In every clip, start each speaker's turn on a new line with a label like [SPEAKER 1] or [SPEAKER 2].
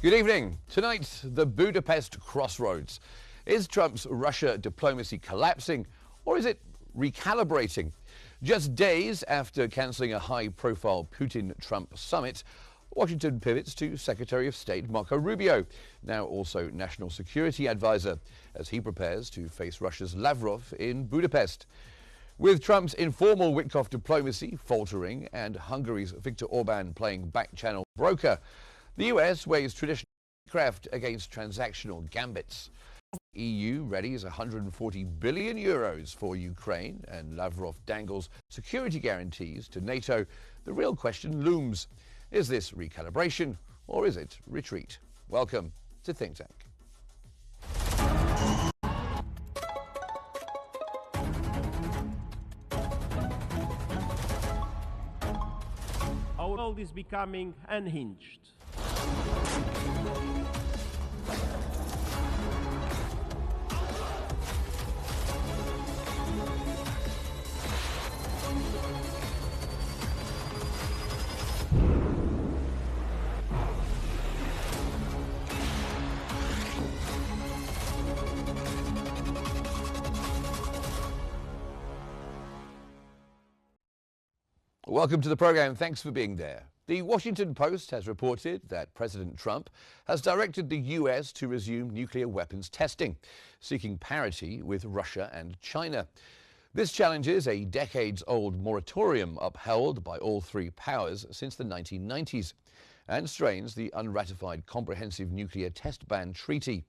[SPEAKER 1] Good evening. Tonight, the Budapest crossroads. Is Trump's Russia diplomacy collapsing, or is it recalibrating? Just days after cancelling a high-profile Putin-Trump summit, Washington pivots to Secretary of State Marco Rubio, now also National Security Advisor, as he prepares to face Russia's Lavrov in Budapest. With Trump's informal Witkoff diplomacy faltering and Hungary's Viktor Orban playing back-channel broker, the US weighs traditional craft against transactional gambits. The EU readies 140 billion euros for Ukraine, and Lavrov dangles security guarantees to NATO. The real question looms. Is this recalibration, or is it retreat? Welcome to Think Tank.
[SPEAKER 2] Our world is becoming unhinged.
[SPEAKER 1] Welcome to the program. Thanks for being there. The Washington Post has reported that President Trump has directed the US to resume nuclear weapons testing, seeking parity with Russia and China. This challenges a decades-old moratorium upheld by all three powers since the 1990s and strains the unratified Comprehensive Nuclear Test Ban Treaty.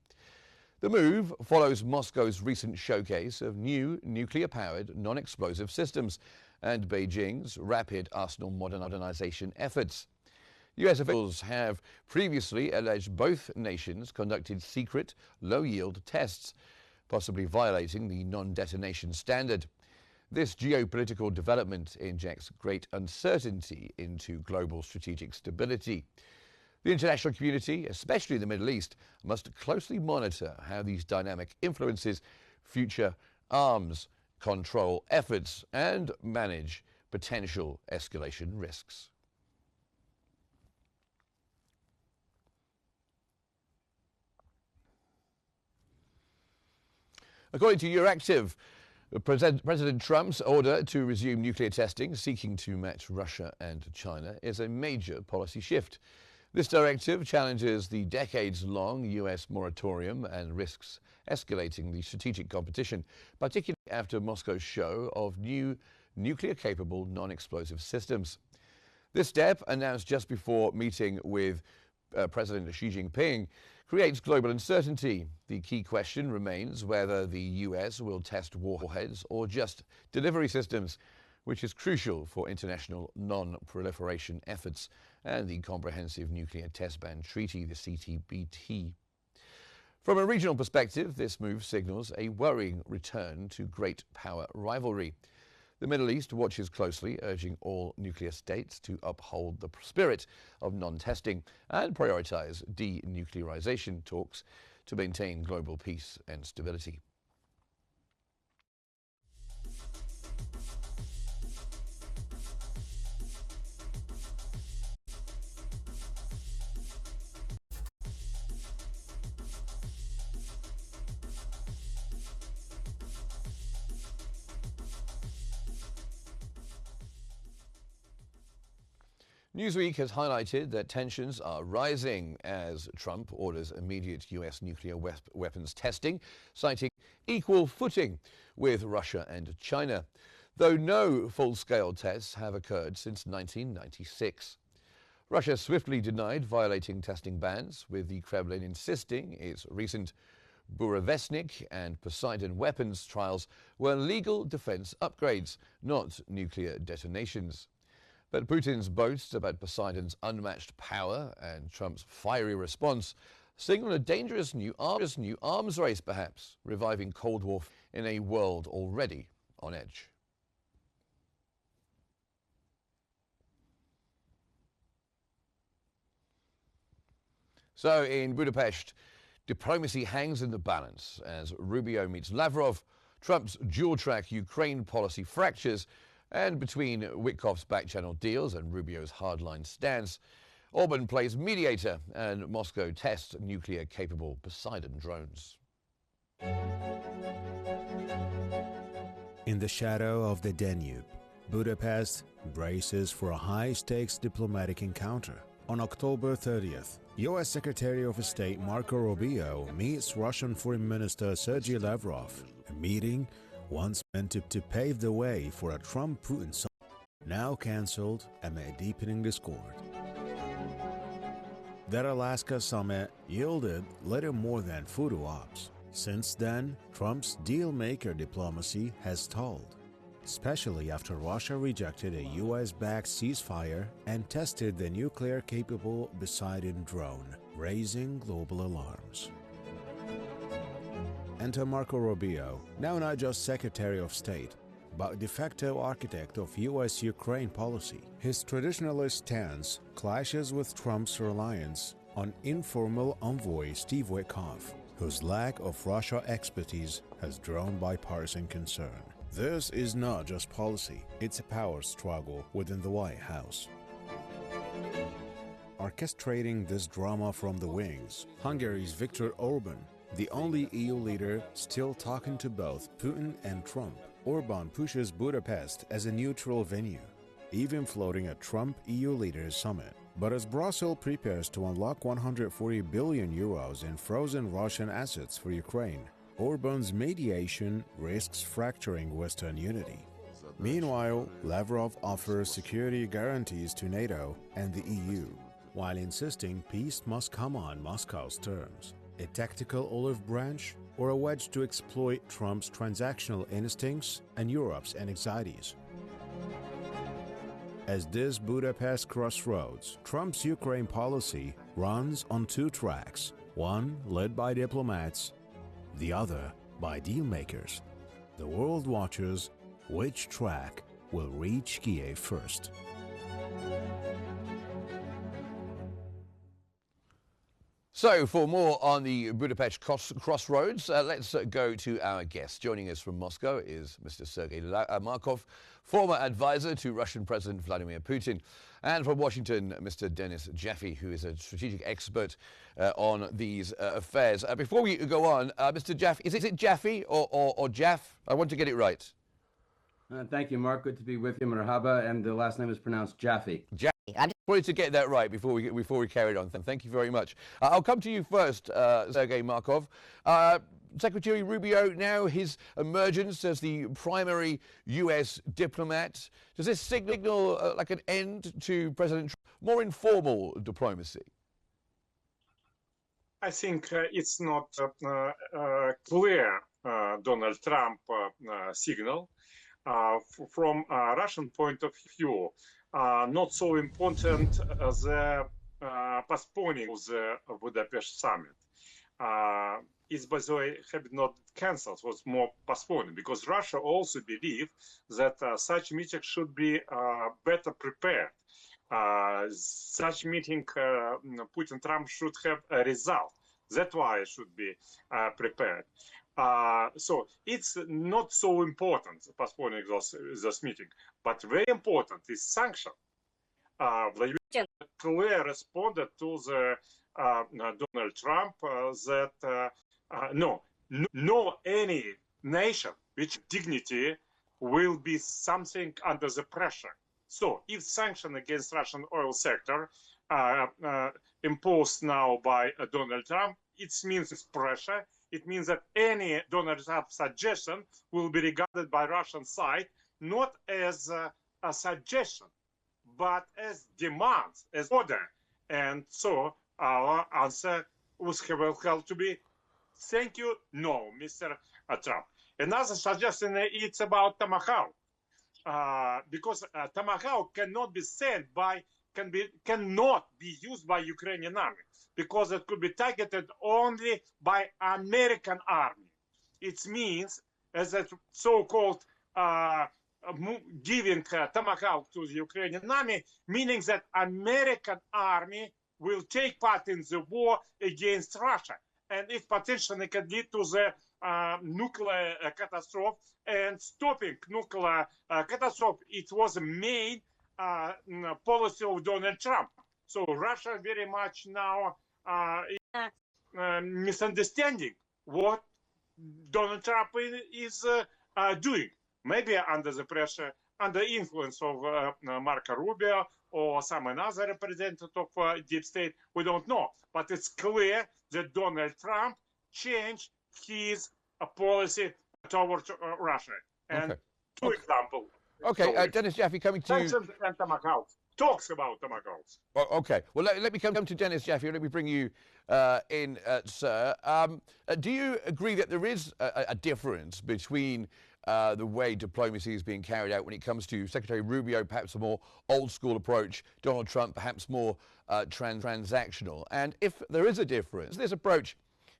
[SPEAKER 1] The move follows Moscow's recent showcase of new nuclear-powered non-explosive systems and Beijing's rapid arsenal modernization efforts. US officials have previously alleged both nations conducted secret, low-yield tests, possibly violating the non-detonation standard. This geopolitical development injects great uncertainty into global strategic stability. The international community, especially the Middle East, must closely monitor how these dynamic influences future arms control efforts and manage potential escalation risks. According to Euractiv, President Trump's order to resume nuclear testing, seeking to match Russia and China, is a major policy shift. This directive challenges the decades-long US moratorium and risks escalating the strategic competition, particularly after Moscow's show of new nuclear-capable non-explosive systems. This step, announced just before meeting with President Xi Jinping, creates global uncertainty. The key question remains whether the US will test warheads or just delivery systems, which is crucial for international non-proliferation efforts and the Comprehensive Nuclear Test Ban Treaty, the CTBT. From a regional perspective, this move signals a worrying return to great power rivalry. The Middle East watches closely, urging all nuclear states to uphold the spirit of non-testing and prioritize denuclearization talks to maintain global peace and stability. Newsweek has highlighted that tensions are rising as Trump orders immediate US nuclear weapons testing, citing equal footing with Russia and China, though no full-scale tests have occurred since 1996. Russia swiftly denied violating testing bans, with the Kremlin insisting its recent Burevestnik and Poseidon weapons trials were legal defense upgrades, not nuclear detonations. But Putin's boasts about Poseidon's unmatched power and Trump's fiery response signal a dangerous new arms race, perhaps, reviving Cold War in a world already on edge. So in Budapest, diplomacy hangs in the balance as Rubio meets Lavrov, Trump's dual-track Ukraine policy fractures, and between Witkoff's back-channel deals and Rubio's hardline stance, Orban plays mediator and Moscow tests nuclear-capable Poseidon drones.
[SPEAKER 3] In the shadow of the Danube, Budapest braces for a high-stakes diplomatic encounter. On October 30th, U.S. Secretary of State Marco Rubio meets Russian Foreign Minister Sergei Lavrov, a meeting once meant to pave the way for a Trump-Putin summit, now cancelled amid deepening discord. That Alaska summit yielded little more than photo ops. Since then, Trump's deal-maker diplomacy has stalled, especially after Russia rejected a U.S.-backed ceasefire and tested the nuclear-capable Poseidon drone, raising global alarms. Enter Marco Rubio, now not just Secretary of State, but de facto architect of U.S.-Ukraine policy. His traditionalist stance clashes with Trump's reliance on informal envoy Steve Witkoff, whose lack of Russia expertise has drawn bipartisan concern. This is not just policy, it's a power struggle within the White House. Orchestrating this drama from the wings, Hungary's Viktor Orban, the only EU leader still talking to both Putin and Trump. Orban pushes Budapest as a neutral venue, even floating a Trump-EU leaders summit. But as Brussels prepares to unlock 140 billion euros in frozen Russian assets for Ukraine, Orban's mediation risks fracturing Western unity. Meanwhile, Lavrov offers security guarantees to NATO and the EU, while insisting peace must come on Moscow's terms. A tactical olive branch or a wedge to exploit Trump's transactional instincts and Europe's anxieties. As this Budapest crossroads, Trump's Ukraine policy runs on two tracks, one led by diplomats, the other by dealmakers. The world watches which track will reach Kiev first.
[SPEAKER 1] So, for more on the Budapest crossroads, let's go to our guest. Joining us from Moscow is Mr. Sergei Markov, former advisor to Russian President Vladimir Putin. And from Washington, Mr. Denis Jaffe, who is a strategic expert on these affairs. Before we go on, Mr. Jaffe, is it Jaffe or Jaff? I want to get it right.
[SPEAKER 4] Thank you, Mark. Good to be with you, Marhaba. And the last name is pronounced Jaffe.
[SPEAKER 1] Jaffe. I just wanted to get that right before we carried on. Thank you very much. I'll come to you first, Sergei Markov. Secretary Rubio, now his emergence as the primary U.S. diplomat, does this signal like an end to President Trump, more informal diplomacy?
[SPEAKER 5] I think it's not clear Donald Trump signal. From a Russian point of view, not so important the postponing of the Budapest summit. Is, by the way, have not cancelled, was more postponed, because Russia also believe that such meeting should be better prepared. Such meeting, Putin Trump should have a result. That's why it should be prepared. So it's not so important postponing this meeting, but very important is sanction. Vladimir clearly responded to the Donald Trump that no any nation which dignity will be something under the pressure. So if sanction against Russian oil sector imposed now by Donald Trump, it means it's pressure. It means that any Donald Trump suggestion will be regarded by Russian side not as a suggestion, but as demands, as order. And so our answer was held to be, thank you, no, Mr. Trump. Another suggestion it's about Tomahawk, because Tomahawk cannot be sent by, cannot be used by Ukrainian army, because it could be targeted only by American army. It means, as a so-called giving Tomahawk to the Ukrainian army, meaning that American army will take part in the war against Russia. And it potentially can lead to the nuclear catastrophe. And stopping nuclear catastrophe, it was a main policy of Donald Trump. So Russia very much now misunderstanding what Donald Trump is doing. Maybe under the pressure, under influence of Marco Rubio or some another representative of deep state, we don't know. But it's clear that Donald Trump changed his policy towards Russia. And two examples.
[SPEAKER 1] Okay, Dennis Jaffe, coming to you.
[SPEAKER 5] Sanctions and tomahawks. Talks about tomahawks.
[SPEAKER 1] Okay, well, let me come to Dennis Jaffe. Let me bring you in, sir. Do you agree that there is a difference between the way diplomacy is being carried out when it comes to Secretary Rubio, perhaps a more old-school approach, Donald Trump, perhaps more transactional? And if there is a difference, does this approach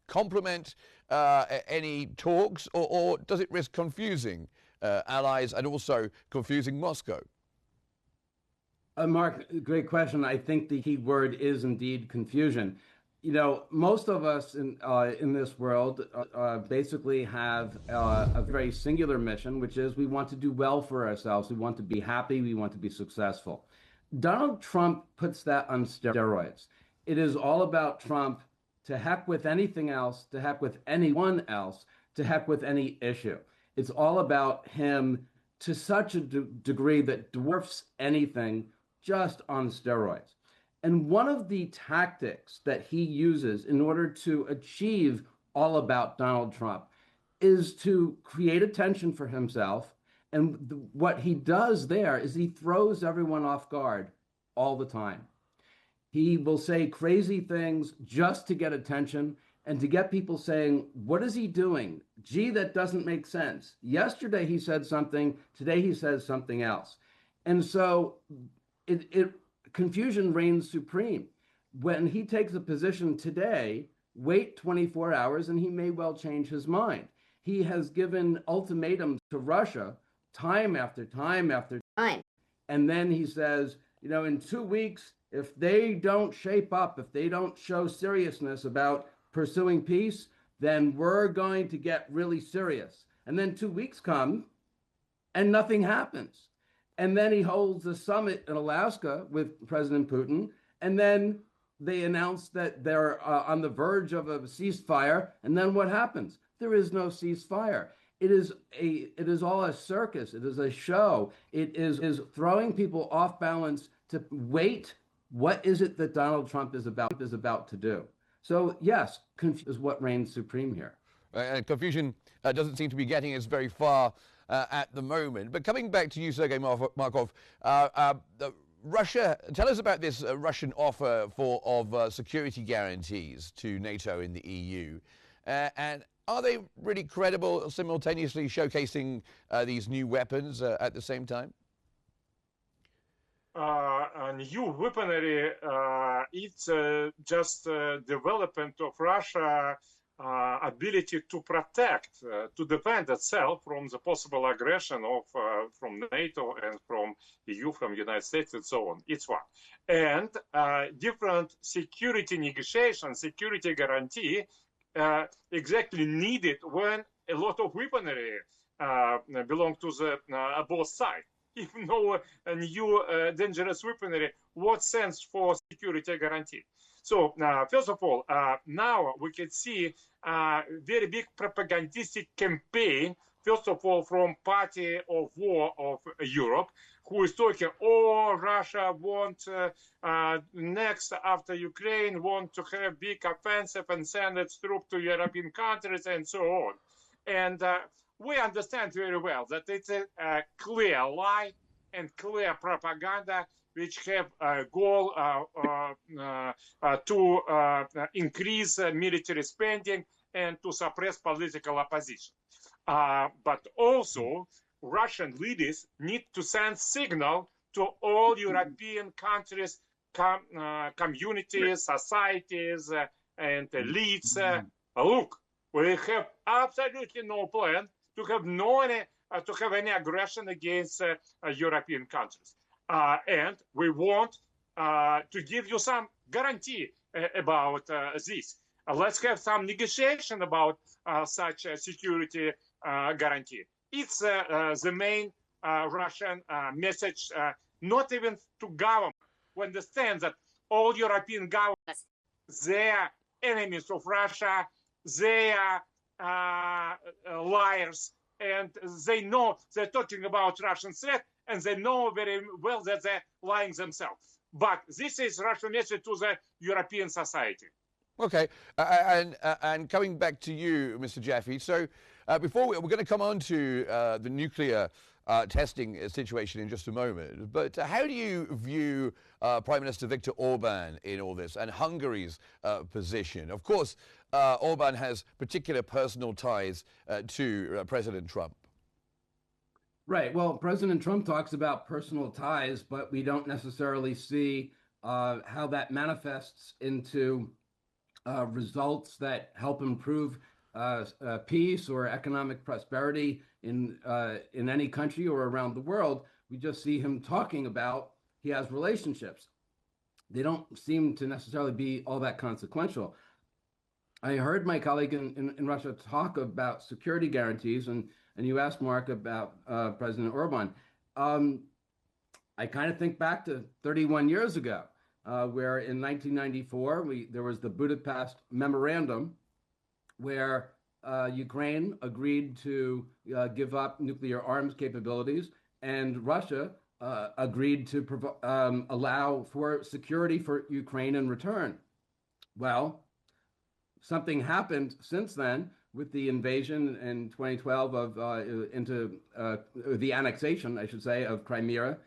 [SPEAKER 1] complement any talks, or does it risk confusing allies and also confusing Moscow?
[SPEAKER 4] Mark, great question. I think the key word is indeed confusion. You know, most of us in this world basically have a very singular mission, which is we want to do well for ourselves. We want to be happy. We want to be successful. Donald Trump puts that on steroids. It is all about Trump. To heck with anything else, to heck with anyone else, to heck with any issue. It's all about him to such a degree that dwarfs anything, just on steroids. And one of the tactics that he uses in order to achieve all about Donald Trump is to create attention for himself. And what he does there is he throws everyone off guard all the time. He will say crazy things just to get attention and to get people saying, what is he doing? Gee, that doesn't make sense. Yesterday he said something, today he says something else. And so confusion reigns supreme. When he takes a position today, wait 24 hours and he may well change his mind. He has given ultimatums to Russia time after time after time. And then he says, you know, in 2 weeks, if they don't shape up, if they don't show seriousness about pursuing peace, then we're going to get really serious. And then 2 weeks come and nothing happens. And then he holds a summit in Alaska with President Putin. And then they announce that they're on the verge of a ceasefire. And then what happens? There is no ceasefire. It is all a circus. It is a show. It is throwing people off balance to wait. What is it that Donald Trump is about to do? So yes, confusion is what reigns supreme here.
[SPEAKER 1] Confusion doesn't seem to be getting us very far at the moment. But coming back to you, Sergei Markov, Russia. Tell us about this Russian offer of security guarantees to NATO and the EU, and are they really credible? Simultaneously showcasing these new weapons at the same time.
[SPEAKER 5] New weaponry, it's just development of Russia ability to protect, to defend itself from the possible aggression of from NATO and from EU, from United States, and so on. It's one. And different security negotiations, security guarantee, exactly needed when a lot of weaponry belong to the both sides. If no new dangerous weaponry, what sense for security guarantee? So first of all, now we can see a very big propagandistic campaign, first of all, from Party of War of Europe, who is talking, oh, Russia want next after Ukraine, want to have big offensive and send its troops to European countries and so on. And we understand very well that it's a clear lie and clear propaganda which have a goal to increase military spending and to suppress political opposition. But also, Russian leaders need to send signal to all European countries, communities, societies, and elites. Look, we have absolutely no plan to have any aggression against European countries, and we want to give you some guarantee about this. Let's have some negotiation about such a security guarantee. It's the main Russian message, not even to government, who understands that all European governments, they are enemies of Russia, they are liars, and they know they're talking about Russian threat, and they know very well that they're lying themselves. But this is Russian message to the European society.
[SPEAKER 1] Okay, and coming back to you, Mr. Jaffe. So before we're going to come on to the nuclear testing situation in just a moment, but how do you view Prime Minister Viktor Orban in all this and Hungary's position? Of course, Orban has particular personal ties to President Trump.
[SPEAKER 4] Right. Well, President Trump talks about personal ties, but we don't necessarily see how that manifests into results that help improve peace or economic prosperity in any country or around the world. We just see him talking about he has relationships. They don't seem to necessarily be all that consequential. I heard my colleague in Russia talk about security guarantees, and you asked Mark about President Orban. I kind of think back to 31 years ago, where in 1994, there was the Budapest Memorandum, where Ukraine agreed to give up nuclear arms capabilities, and Russia agreed to allow for security for Ukraine in return. Well, something happened since then with the invasion in 2012 into the annexation, I should say, of Crimea,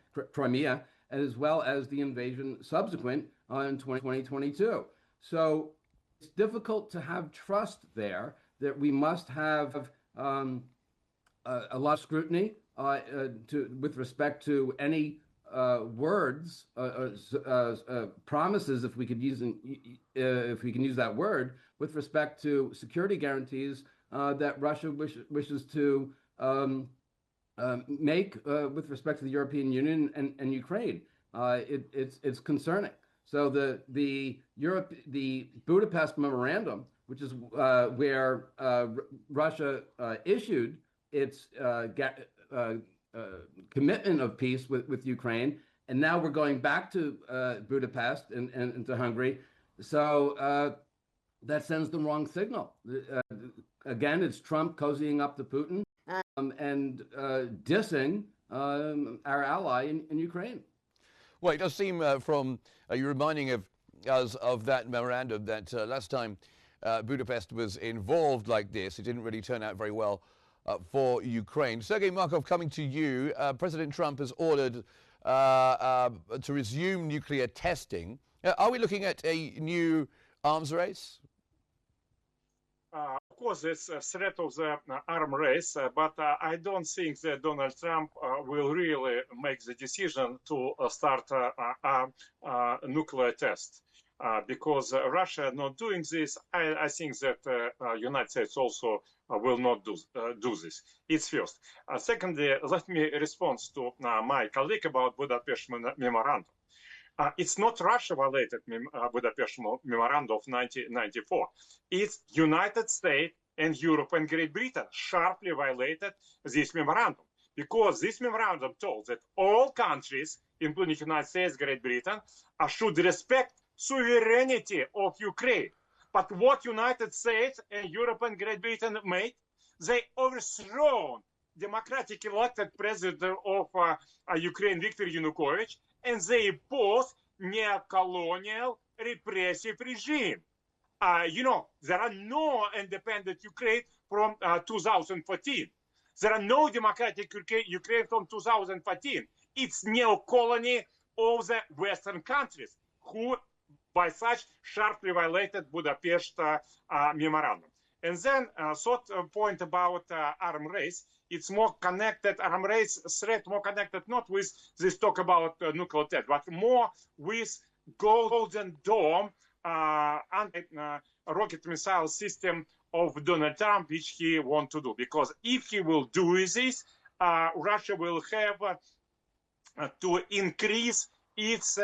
[SPEAKER 4] as well as the invasion subsequent in 2022. So it's difficult to have trust there. That we must have a lot of scrutiny with respect to any words, promises, if we could use that word, with respect to security guarantees that Russia wishes to make with respect to the European Union and Ukraine. It's concerning. So the Budapest Memorandum, which is where Russia issued its commitment of peace with Ukraine, and now we're going back to Budapest and to Hungary. So that sends the wrong signal. Again, it's Trump cozying up to Putin and dissing our ally in Ukraine.
[SPEAKER 1] Well, it does seem from you reminding us of that memorandum that last time Budapest was involved like this, it didn't really turn out very well for Ukraine. Sergei Markov, coming to you, President Trump has ordered to resume nuclear testing. Are we looking at a new arms race?
[SPEAKER 5] Of course, it's a threat of the arms race, but I don't think that Donald Trump will really make the decision to start a nuclear test. Because Russia not doing this, I think that United States also will not do this. It's first. Secondly, let me respond to my colleague about Budapest Memorandum. It's not Russia violated Budapest Memorandum of 1994. It's United States and Europe and Great Britain sharply violated this memorandum, because this memorandum told that all countries, including United States, Great Britain, should respect sovereignty of Ukraine. But what United States and Europe and Great Britain made, they overthrown democratic elected president of Ukraine, Viktor Yanukovych, and they imposed neo-colonial repressive regime. There are no independent Ukraine from 2014. There are no democratic Ukraine from 2014. It's neo-colony of the Western countries who, by such, sharply violated Budapest Memorandum. And then third point about arms race, it's more connected, arms race threat more connected not with this talk about nuclear test, but more with Golden Dome rocket missile system of Donald Trump, which he wants to do. Because if he will do this, Russia will have to increase its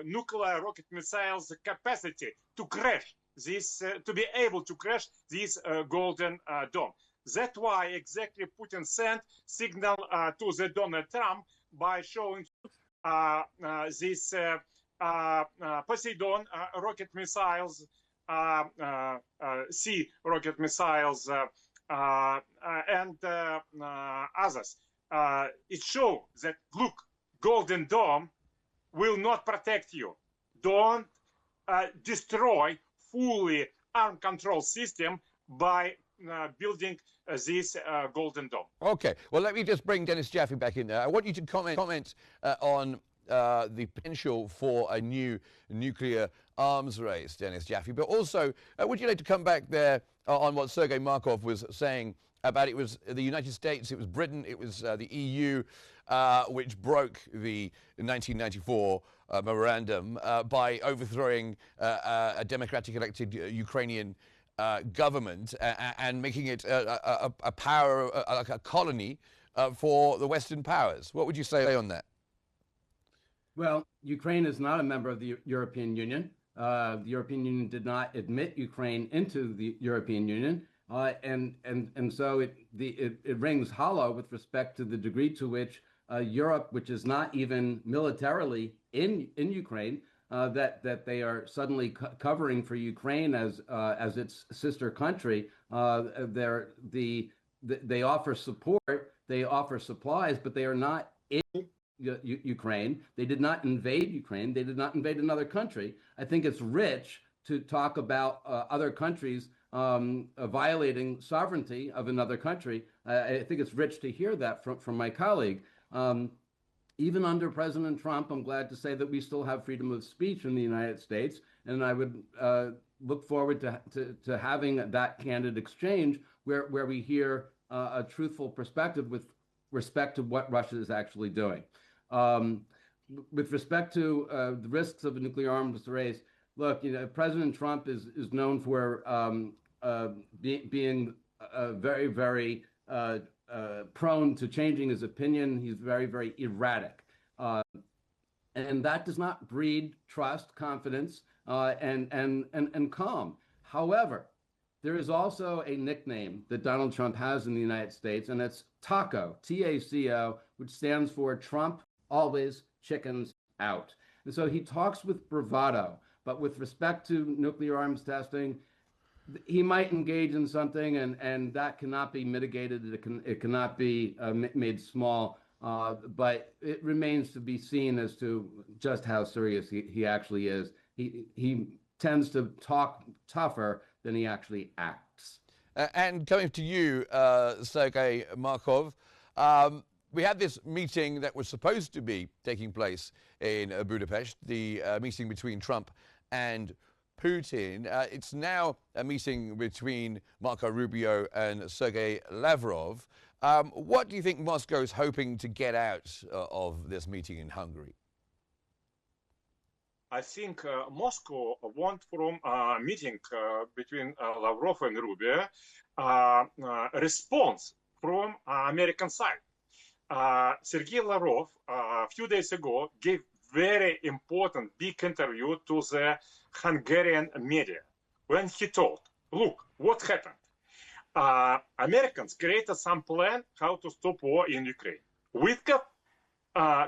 [SPEAKER 5] nuclear rocket missiles capacity to crash this, to be able to crash this Golden Dome. That's why exactly Putin sent signal to the Donald Trump by showing this Poseidon rocket missiles, sea rocket missiles, and others. It shows that, look, Golden Dome will not protect you. Don't destroy fully armed control system by building this Golden Dome.
[SPEAKER 1] Okay, well, let me just bring Dennis Jaffe back in there. I want you to comment on the potential for a new nuclear arms race, Dennis Jaffe, but also would you like to come back there on what Sergei Markov was saying about it was the United States, it was Britain, it was the EU, which broke the 1994 memorandum by overthrowing a democratic elected Ukrainian government and making it a power, like a colony for the Western powers. What would you say on that?
[SPEAKER 4] Well, Ukraine is not a member of the European Union. The European Union did not admit Ukraine into the European Union. And so it rings hollow with respect to the degree to which Europe, which is not even militarily in Ukraine, that they are suddenly covering for Ukraine as its sister country. They offer support, they offer supplies, but they are not in Ukraine. They did not invade Ukraine. They did not invade another country. I think it's rich to talk about other countries violating sovereignty of another country. I think it's rich to hear that from my colleague. Even under President Trump, I'm glad to say that we still have freedom of speech in the United States, and I would look forward to having that candid exchange where we hear a truthful perspective with respect to what Russia is actually doing. With respect to the risks of a nuclear arms race, look, President Trump is known for being very, very prone to changing his opinion. He's very, very erratic. And that does not breed trust, confidence, and calm. However, there is also a nickname that Donald Trump has in the United States, and it's TACO, T-A-C-O, which stands for Trump Always Chickens Out. And so he talks with bravado, but with respect to nuclear arms testing, he might engage in something, and that cannot be mitigated. It cannot be made small, but it remains to be seen as to just how serious he actually is. He tends to talk tougher than he actually acts.
[SPEAKER 1] And coming to you, Sergei Markov, we had this meeting that was supposed to be taking place in Budapest, the meeting between Trump and Putin. It's now a meeting between Marco Rubio and Sergei Lavrov. What do you think Moscow is hoping to get out of this meeting in Hungary?
[SPEAKER 5] I think Moscow wants from a meeting between Lavrov and Rubio response from American side. Sergei Lavrov a few days ago gave very important big interview to the Hungarian media when he told, look, what happened? Americans created some plan how to stop war in Ukraine. Witkoff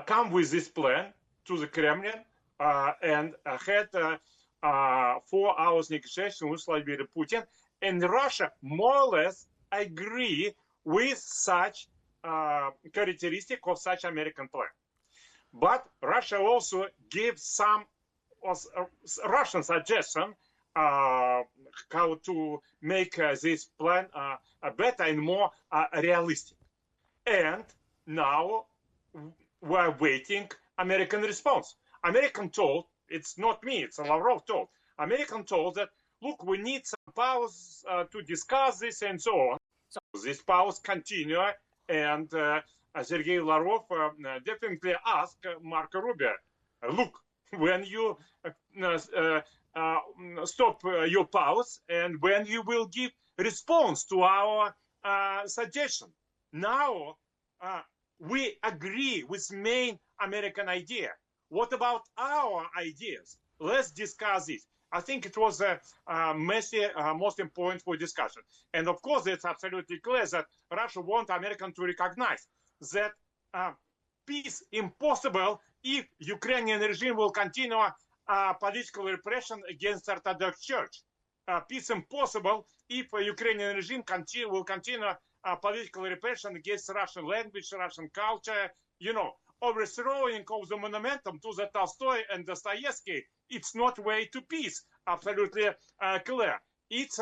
[SPEAKER 5] come with this plan to the Kremlin and had 4 hours negotiation with Vladimir Putin, and Russia more or less agree with such characteristic of such American plan. But Russia also gave some Russian suggestion how to make this plan better and more realistic. And now we're waiting American response. American told, it's not me, it's Lavrov told, American told that, look, we need some powers to discuss this and so on. So these powers continue, and Sergei Lavrov definitely asked Marco Rubio, look, when you stop your powers and when you will give response to our suggestion. Now we agree with main American idea. What about our ideas? Let's discuss this. I think it was a messy, most important for discussion. And of course, it's absolutely clear that Russia wants Americans to recognize that peace impossible if Ukrainian regime will continue political repression against Orthodox Church. Peace impossible if Ukrainian regime will continue political repression against Russian language, Russian culture, overthrowing of the momentum to the Tolstoy and Dostoevsky. It's not way to peace, absolutely clear. It's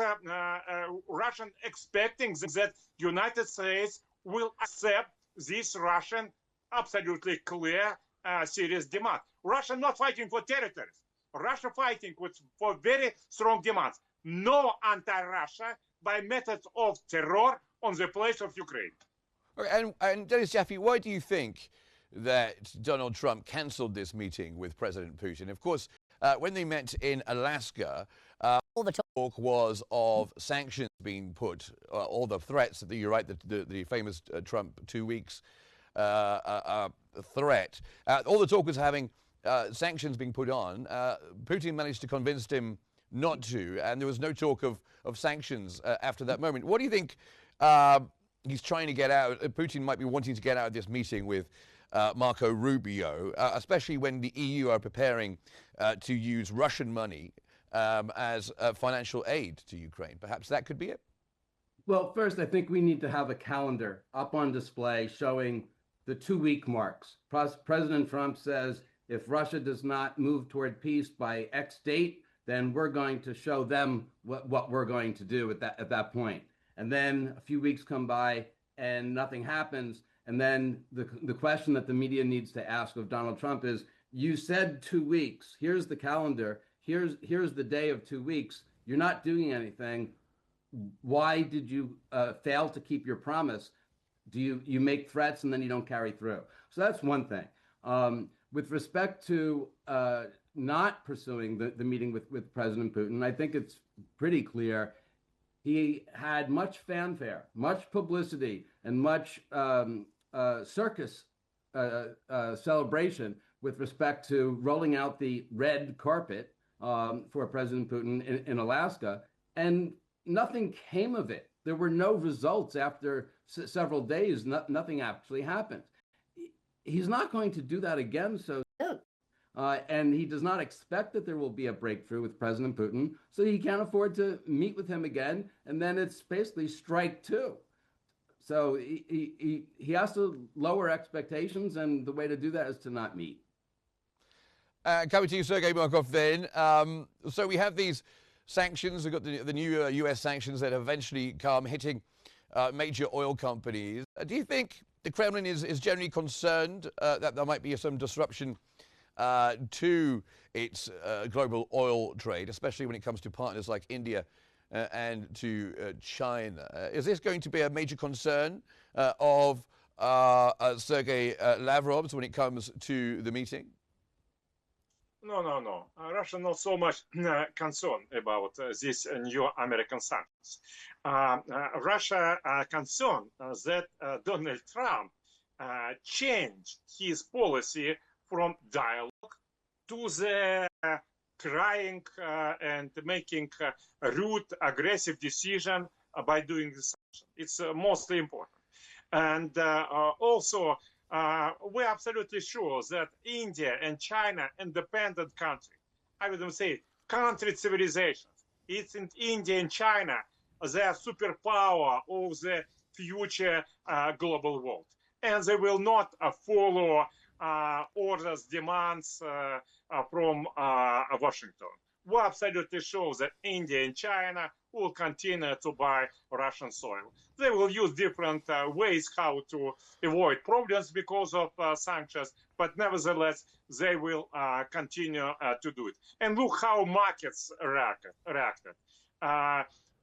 [SPEAKER 5] Russian expecting that United States will accept this Russian absolutely clear serious demand. Russia not fighting for territories. Russia fighting for very strong demands. No anti-Russia by methods of terror on the place of Ukraine.
[SPEAKER 1] Okay, and Dennis Jaffe, why do you think that Donald Trump cancelled this meeting with President Putin? Of course, when they met in Alaska, all the talk was of sanctions being put, all the threats that you're right, the famous Trump 2 weeks threat. All the talk was having sanctions being put on. Putin managed to convince him not to, and there was no talk of sanctions after that moment. What do you think he's trying to get out? Putin might be wanting to get out of this meeting with Marco Rubio, especially when the EU are preparing to use Russian money as financial aid to Ukraine. Perhaps that could be it?
[SPEAKER 4] Well, first, I think we need to have a calendar up on display showing the 2-week marks. President Trump says if Russia does not move toward peace by X date, then we're going to show them what we're going to do at that point. And then a few weeks come by and nothing happens. And then the question that the media needs to ask of Donald Trump is, you said 2 weeks, here's the calendar, here's the day of 2 weeks, you're not doing anything. Why did you fail to keep your promise? Do you make threats and then you don't carry through? So that's one thing. With respect to not pursuing the meeting with President Putin, I think it's pretty clear he had much fanfare, much publicity, and much circus celebration with respect to rolling out the red carpet for President Putin in Alaska, and nothing came of it. There were no results after several days. Nothing actually happened. He's not going to do that again so soon. And he does not expect that there will be a breakthrough with President Putin, so he can't afford to meet with him again, and then it's basically strike two. So he has to lower expectations, and the way to do that is to not meet.
[SPEAKER 1] Coming to you, Sergei Markov, then. So we have these sanctions. We've got the new U.S. sanctions that eventually come hitting major oil companies. Do you think the Kremlin is generally concerned that there might be some disruption to its global oil trade, especially when it comes to partners like India and to China? Is this going to be a major concern of Sergei Lavrov's when it comes to the meeting?
[SPEAKER 5] No. Russia not so much concerned about these new American sanctions. Russia concerned that Donald Trump changed his policy from dialogue to the crying and making a rude, aggressive decision by doing the sanction. It's mostly important. And also, we're absolutely sure that India and China, independent country, I would say country civilizations, it's in India and China, they are superpower of the future global world. And they will not follow orders, demands from Washington. We absolutely sure that India and China will continue to buy Russian soil. They will use different ways how to avoid problems because of sanctions, but nevertheless, they will continue to do it. And look how markets reacted.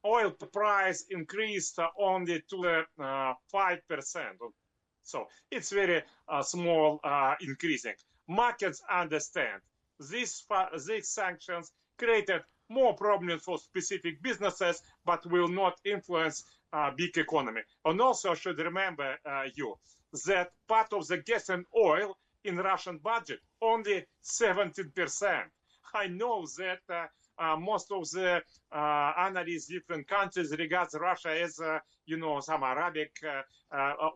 [SPEAKER 5] Oil price increased only to 5%. So it's very small increasing. Markets understand these sanctions created more problems for specific businesses, but will not influence big economy. And also should remember that part of the gas and oil in Russian budget, only 17%. I know that most of the analysts, different countries regards Russia as, some Arabic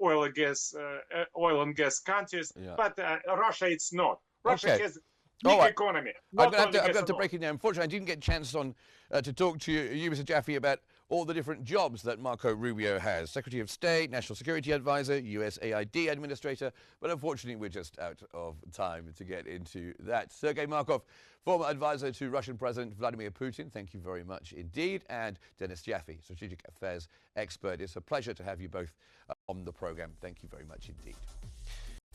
[SPEAKER 5] oil and gas countries, yeah. But Russia it's not. Russia has Big
[SPEAKER 1] right.
[SPEAKER 5] economy.
[SPEAKER 1] I'm
[SPEAKER 5] Not
[SPEAKER 1] going
[SPEAKER 5] only
[SPEAKER 1] to have
[SPEAKER 5] gas
[SPEAKER 1] to
[SPEAKER 5] and
[SPEAKER 1] break it down. Unfortunately, I didn't get a chance to talk to you, Mr. Jaffe, about all the different jobs that Marco Rubio has. Secretary of State, National Security Advisor, USAID Administrator, but unfortunately we're just out of time to get into that. Sergei Markov, former advisor to Russian President Vladimir Putin, thank you very much indeed. And Dennis Jaffe, Strategic Affairs expert. It's a pleasure to have you both on the program. Thank you very much indeed.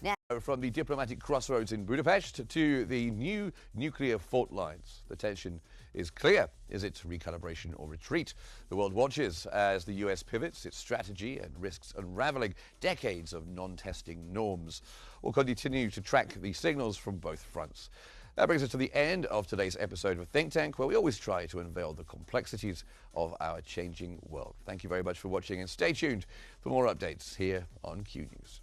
[SPEAKER 1] Now, from the diplomatic crossroads in Budapest to the new nuclear fault lines. The tension is clear. Is it recalibration or retreat? The world watches as the US pivots its strategy and risks unraveling decades of non-testing norms. We'll continue to track the signals from both fronts. That brings us to the end of today's episode of Think Tank, where we always try to unveil the complexities of our changing world. Thank you very much for watching, and stay tuned for more updates here on Q News.